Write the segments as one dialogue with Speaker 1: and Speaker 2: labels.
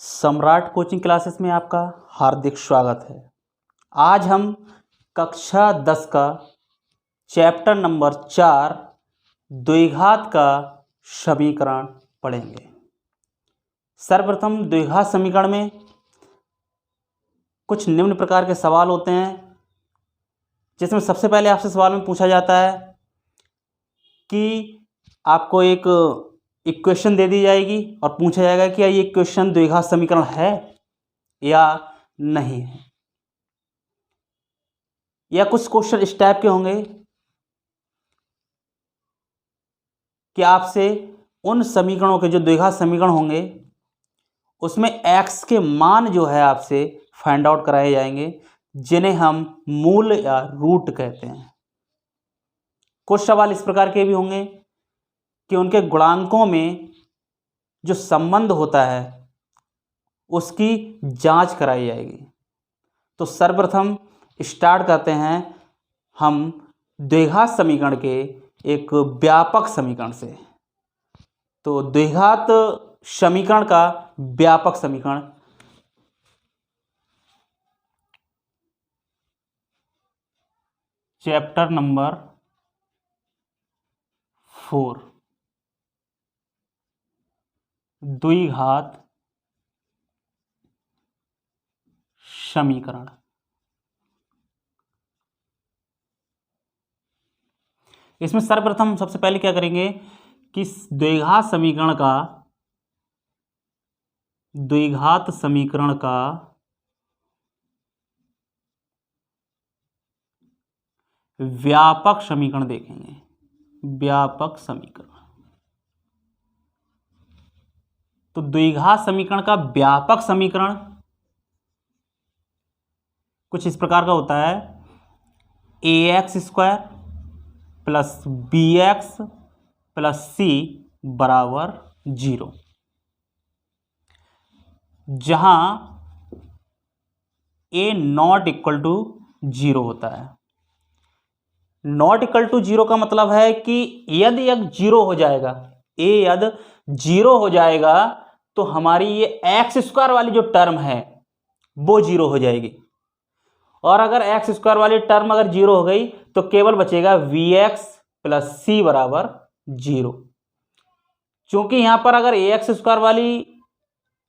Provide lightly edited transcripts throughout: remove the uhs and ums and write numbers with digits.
Speaker 1: सम्राट coaching classes में आपका हार्दिक स्वागत है। आज हम कक्षा 10 का चैप्टर नंबर 4 द्विघात का समीकरण पढ़ेंगे। सर्वप्रथम द्विघात समीकरण में कुछ निम्न प्रकार के सवाल होते हैं, जिसमें सबसे पहले आपसे सवाल में पूछा जाता है कि आपको एक इक्वेशन दे दी जाएगी और पूछा जाएगा कि ये इक्वेशन द्विघात समीकरण है या नहीं है। या कुछ क्वेश्चन इस टाइप के होंगे कि आपसे उन समीकरणों के जो द्विघात समीकरण होंगे उसमें x के मान जो है आपसे फाइंड आउट कराए जाएंगे, जिन्हें हम मूल या रूट कहते हैं। कुछ सवाल इस प्रकार के भी होंगे कि उनके गुणांकों में जो संबंध होता है उसकी जांच कराई जाएगी। तो सर्वप्रथम स्टार्ट करते हैं हम द्विघात समीकरण के एक व्यापक समीकरण से। तो द्विघात समीकरण का व्यापक समीकरण चैप्टर नंबर 4 द्विघात समीकरण। इसमें सर्वप्रथम सबसे पहले क्या करेंगे कि द्विघात समीकरण का व्यापक समीकरण देखेंगे। व्यापक समीकरण, तो द्विघात समीकरण का व्यापक समीकरण कुछ इस प्रकार का होता है: ax² plus bx plus c बराबर 0, जहां a नॉट इक्वल टू 0 होता है। नॉट इक्वल टू 0 का मतलब है कि यदि x 0 हो जाएगा, a यदि 0 हो जाएगा तो हमारी ये x² वाली जो टर्म है वो 0 हो जाएगी। और अगर x² वाली टर्म अगर 0 हो गई तो केवल बचेगा vx प्लस c बराबर 0। क्योंकि यहां पर अगर ax² वाली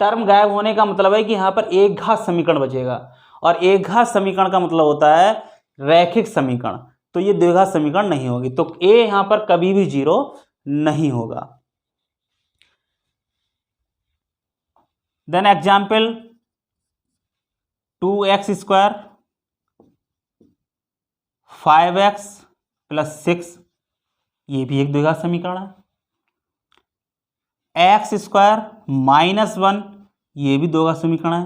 Speaker 1: टर्म गायब होने का मतलब है कि यहां पर एक घात समीकरण बचेगा, और एक घात समीकरण का मतलब होता है रैखिक समीकरण। तो ये द्विघात समीकरण नहीं होगी, तो a यहां पर कभी भी 0 नहीं होगा। Then example 2x² 5x plus 6, ये भी एक द्विघात समीकरण है। x² -1, ये भी द्विघात समीकरण है,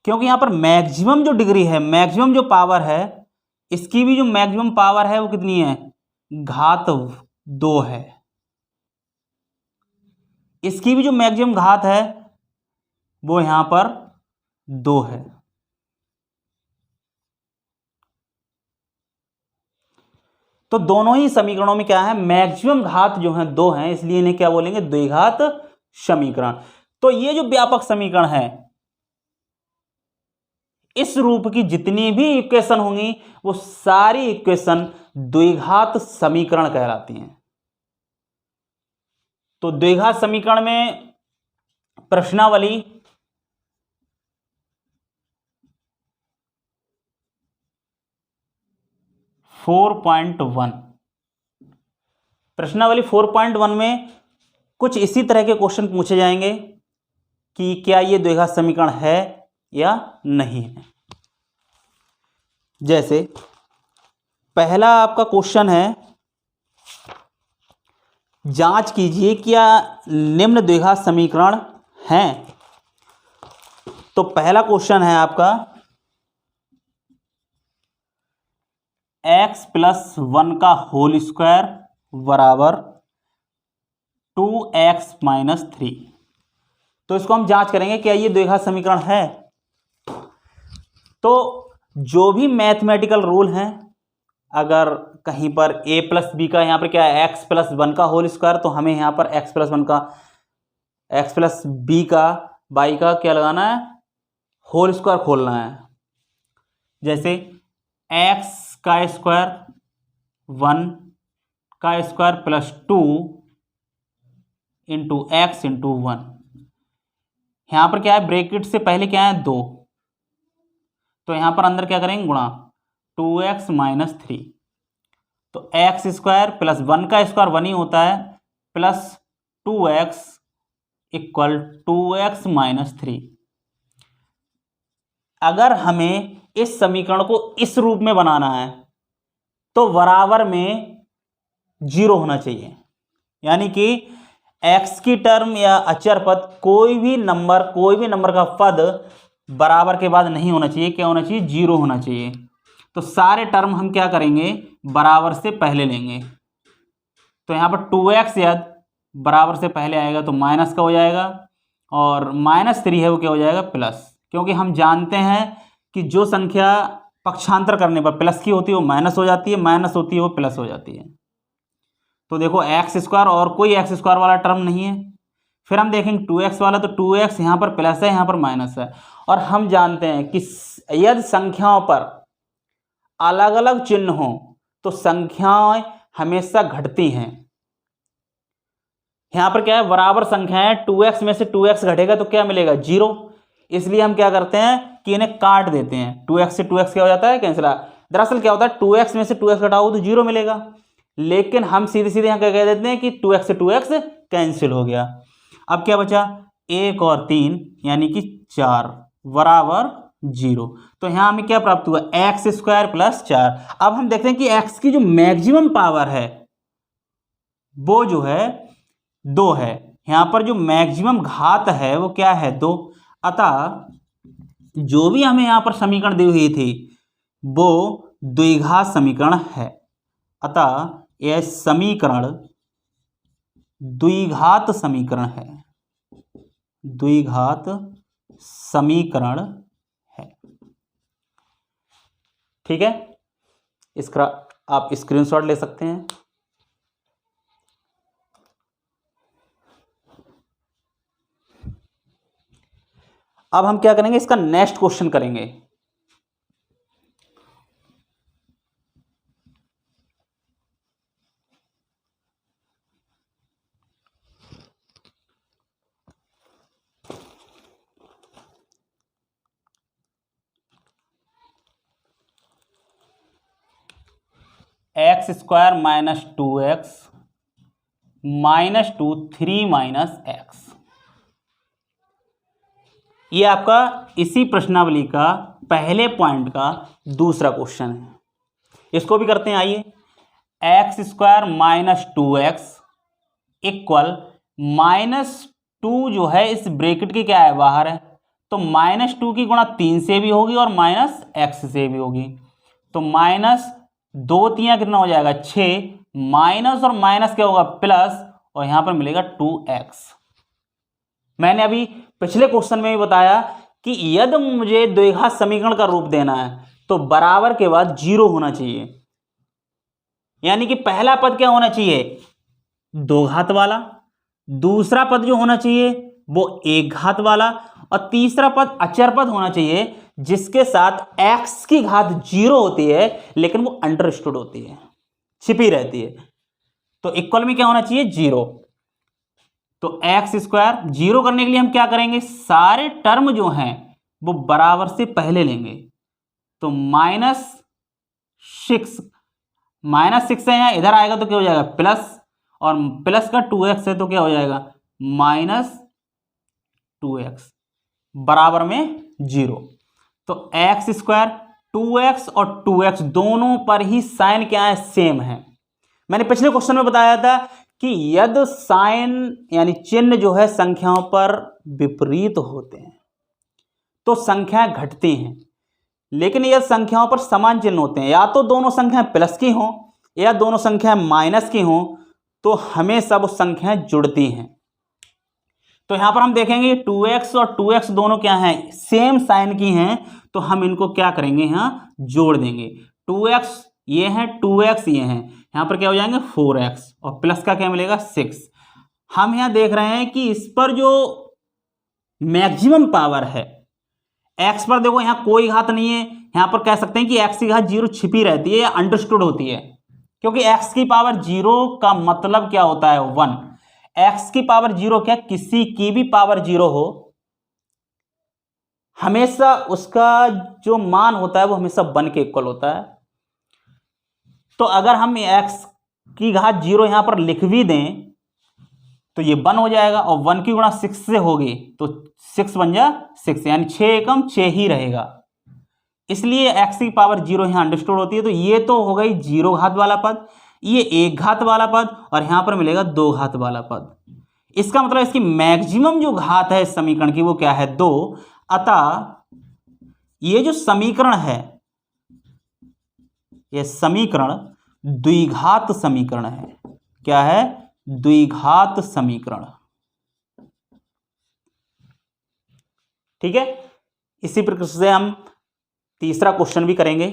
Speaker 1: क्योंकि यहां पर मैक्सिमम जो डिग्री है, मैक्सिमम जो पावर है, इसकी भी जो मैक्सिमम पावर है वो कितनी है? घात 2 है। इसकी भी जो मैक्सिमम घात है वो यहां पर 2 है। तो दोनों ही समीकरणों में क्या है? मैक्सिमम घात जो है 2 हैं, इसलिए इन्हें क्या बोलेंगे? द्विघात समीकरण। तो ये जो व्यापक समीकरण है, इस रूप की जितनी भी इक्वेशन होंगी वो सारी इक्वेशन द्विघात समीकरण कहलाती हैं। तो द्विघात समीकरण में प्रश्नावली प्रश्नावली 4.1 में कुछ इसी तरह के क्वेश्चन पूछे जाएंगे कि क्या ये द्विघात समीकरण है या नहीं है। जैसे पहला आपका क्वेश्चन है, जांच कीजिए क्या निम्न द्विघात समीकरण हैं। तो पहला क्वेश्चन है आपका x प्लस 1 का होल स्क्वायर बराबर 2x माइनस 3। तो इसको हम जांच करेंगे क्या ये द्विघात समीकरण है। तो जो भी मैथमेटिकल रूल हैं, अगर कहीं पर a प्लस बी का, यहाँ पर क्या है x प्लस 1 का होल स्क्वायर, तो हमें यहाँ पर x प्लस बी का बाई का क्या लगाना है, होल स्क्वायर खोलना है। जैसे एक्स का स्क्वायर 1 का square plus 2 into x into 1। यहाँ पर क्या है, ब्रैकेट से पहले क्या है 2, तो यहाँ पर अंदर क्या करेंगे गुणा 2x माइनस 3। तो एक्स स्क्वायर प्लस 1 का स्क्वायर 1 ही होता है, plus 2x equal 2x minus 3। अगर हमें इस समीकरण को इस रूप में बनाना है तो बराबर में 0 होना चाहिए, यानी कि x की टर्म या अचर पद कोई भी नंबर का पद बराबर के बाद नहीं होना चाहिए। क्या होना चाहिए, 0 होना चाहिए। तो सारे टर्म हम क्या करेंगे, बराबर से पहले लेंगे। तो यहाँ पर 2x यदि बराबर से पहले आएगा तो माइनस का हो जाएगा, और -3 है वो क्या हो जाएगा, प्लस। क्योंकि हम जानते हैं कि जो संख्या पक्षांतर करने पर प्लस की होती है वो माइनस हो जाती है, माइनस होती है वो प्लस हो जाती है। तो देखो एक्स स्क्वायर और कोई एक्स स्क्वायर वाला टर्म नहीं है। फिर हम देखेंगे 2x वाला, तो 2x यहाँ पर प्लस है, यहाँ पर माइनस है। और हम जानते हैं कि यदि संख्याओं पर अलग अलग चिन्ह हो तो संख्याएं हमेशा घटती हैं। यहाँ पर क्या है, बराबर संख्या है, 2x में से 2x घटेगा तो क्या मिलेगा, 0। इसलिए हम क्या करते हैं कि इन्हें काट देते हैं। 2x से 2x क्या हो जाता है, कैंसिल। दरअसल क्या होता है, 2x में से 2x घटाओ तो 0 मिलेगा, लेकिन हम सीधे सीधे यहाँ क्या कह देते हैं कि 2x से 2x कैंसिल हो गया। अब क्या बचा, 1 और 3 यानी कि 4 बराबर 0। तो यहाँ हमें क्या प्राप्त हुआ, एक्स स्क्वायर प्लस 4। अब हम देखते हैं कि x की जो मैक्सिमम पावर है वो जो है 2 है। यहाँ पर जो मैक्सिमम घात है वो क्या है, 2। अतः जो भी हमें यहाँ पर समीकरण दी हुई थी वो द्विघात समीकरण है। अतः यह समीकरण द्विघात समीकरण है, द्विघात समीकरण है। ठीक है, इसका आप स्क्रीनशॉट ले सकते हैं। अब हम क्या करेंगे, इसका नेक्स्ट क्वेश्चन करेंगे। X square minus 2x minus 2 3 minus x. ये आपका इसी प्रश्नावली का पहले पॉइंट का दूसरा क्वेश्चन है। इसको भी करते हैं, आइए। X square minus 2x equal -2 जो है इस ब्रैकेट के क्या है, बाहर है, तो -2 की गुणा 3 से भी होगी और -x से भी होगी। तो -2 3 कितना हो जाएगा, 6, माइनस और माइनस क्या होगा, प्लस, और यहां पर मिलेगा 2x। मैंने अभी पिछले क्वेश्चन में भी बताया कि यदि मुझे द्विघात समीकरण का रूप देना है तो बराबर के बाद 0 होना चाहिए, यानी कि पहला पद क्या होना चाहिए, 2 घात वाला, दूसरा पद जो होना चाहिए वो 1 घात वाला, और तीसरा पद अचर पद होना चाहिए जिसके साथ x की घात 0 होती है लेकिन वो अंडरस्टूड होती है, छिपी रहती है। तो इक्वल में क्या होना चाहिए, 0। तो एक्स स्क्वायर 0 करने के लिए हम क्या करेंगे, सारे टर्म जो हैं वो बराबर से पहले लेंगे। तो -6 है, यहाँ इधर आएगा तो क्या हो जाएगा, प्लस, और प्लस का 2x है तो क्या हो जाएगा, -2x बराबर में 0। तो एक्स स्क्वायर 2x और 2x दोनों पर ही साइन क्या है, सेम है। मैंने पिछले क्वेश्चन में बताया था कि यदि साइन यानी चिन्ह जो है संख्याओं पर विपरीत होते हैं तो संख्याएं घटती हैं, लेकिन यदि संख्याओं पर समान चिन्ह होते हैं, या तो दोनों संख्याएं प्लस की हों या दोनों संख्याएं माइनस की हों, तो हमेशा वो संख्याएं जुड़ती हैं। तो यहां पर हम देखेंगे 2x और 2x दोनों क्या हैं, सेम साइन की हैं, तो हम इनको क्या करेंगे, यहां जोड़ देंगे। 2x ये है, 2x ये हैं, यहां पर क्या हो जाएंगे 4x, और प्लस का क्या मिलेगा 6। हम यहां देख रहे हैं कि इस पर जो मैक्सिमम पावर है। एक्स पर देखो यहाँ कोई घात नहीं है, यहाँ पर कह सकते हैं कि एक्स की घात 0 छिपी रहती है या अंडरस्टूड होती है, क्योंकि एक्स की पावर 0 का मतलब क्या होता है 1। एक्स की पावर 0 क्या, किसी की भी पावर 0 हो, हमेशा उसका जो मान होता है वो हमेशा 1 के इक्वल होता है। तो अगर हम एक्स की घात 0 यहां पर लिख भी दें तो ये 1 हो जाएगा, और 1 की गुणा 6 से होगी तो 6 बन जा 6, यानी 6 एकम 6 ही रहेगा। इसलिए एक्स की पावर 0 यहां अंडरस्टूड होती है। तो ये तो हो गई 0 घात वाला पद, ये 1 घात वाला पद, और यहां पर मिलेगा 2 घात वाला पद। इसका मतलब इसकी मैक्सिमम जो घात है इस समीकरण की वो क्या है 2। अतः ये जो समीकरण है, ये समीकरण द्विघात समीकरण है। क्या है, द्विघात समीकरण। ठीक है, इसी प्रकार से हम तीसरा क्वेश्चन भी करेंगे।